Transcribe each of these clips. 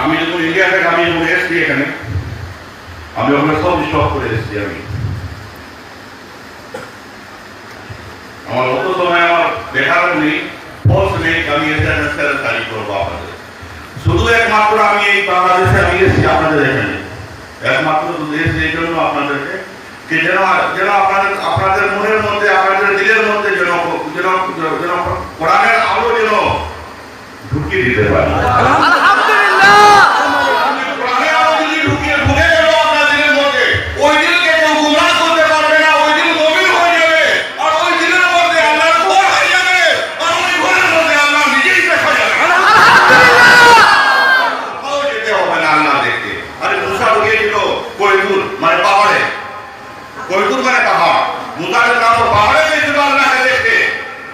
আমি যখন ইন্ডিয়া থেকে আমি যখন এসেছি এখানে, আমি ওখানে সব স্টপ করে এসেছি। আমি আমার অত সময় আমার দেখার নেই, ফোর্স নেই, আমি ইন্টারন্যাশনাল স্টাডি করবো আপনাদের। শুধু একমাত্র আমি এই বাংলাদেশে আমি এসেছি আপনাদের এখানে, একমাত্র শুধু এসেছি এই জন্য আপনাদেরকে, যে যেন আপনাদের মনের মধ্যে, আপনাদের দিলের মধ্যে যেন কোরআনের আলো যেন ঢুকিয়ে দিতে পারি।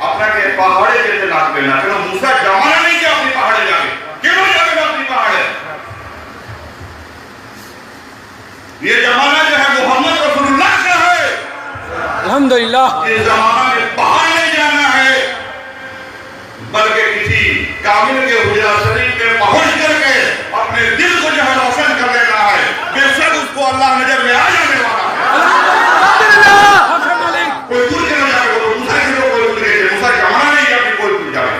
আপনাকে পাহাড়ে যেতে লাগবে না, কেন মুসার জামানা নেই যে আপনি পাহাড়ে যাবেন। কেন যাবেন আপনি পাহাড়ে? ये जमाना जो है मोहम्मद रसूलुल्लाह का है, अल्हम्दुलिल्लाह। ये जमाना में पहाड़ नहीं जाना है, बल्कि किसी कामिल के हुजरा शरीफ में पहुंच करके अपने दिल को जो है रोशन कर लेना है। बेशक उसको अल्लाह नजर में आ जाने वाला है। कोई दूर चला जाए, मुसा के लोग कोई दूर गए, मुसा जमाना नहीं कि अपनी कोई दूर जाए।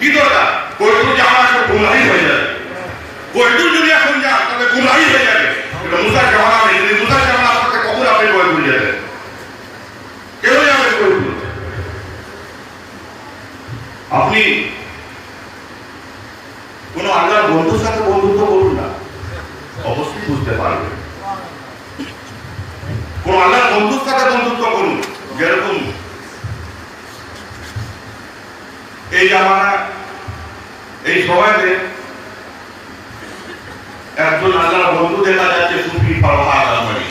इधर का कोई दूर जमाना को गुमराही हो जाए, कोई दूर दुनिया सुन जाए तब गुमराही हो जाए। तो मुसा जमाना नहीं, यदि मुसा जमाना आपके कबूल आपने कोई दूर जाए, क्यों जाए कोई दूर? अपनी কোনো আল্লাহর বন্ধুর সাথে বন্ধুত্ব করুন না, অবশ্যই বুঝতে পারবেন। কোন আল্লাহর বন্ধুর সাথে বন্ধুত্ব করুন, যেরকম এই জামানা এই সময়তে একজন আল্লাহর বন্ধু দেখা যাচ্ছে সুফি ফরহাদ আহমদি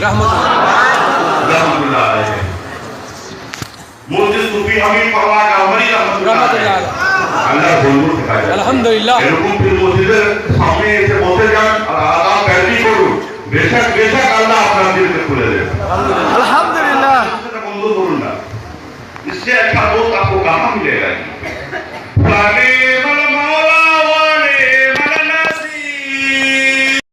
রাহমাতুল্লাহ আলাইহি, মুফতি সুফি হামিদ ফরহাদ আহমদি রাহমাতুল্লাহ আলাইহি আল্লাহর বন্ধু দেখা যায়। আলহামদুলিল্লাহ। এরকম পীর মসজিদের সামনে এসে বসে যান আর আদাব প্যারবি করুন, বেশক আল্লাহ আপনার দিলকে খুলে দেবে। अल्हम्दुलिल्लाह। बंधु बोलना, इससे अच्छा दोस्त आपको कहाँ मिलेगा? पुराने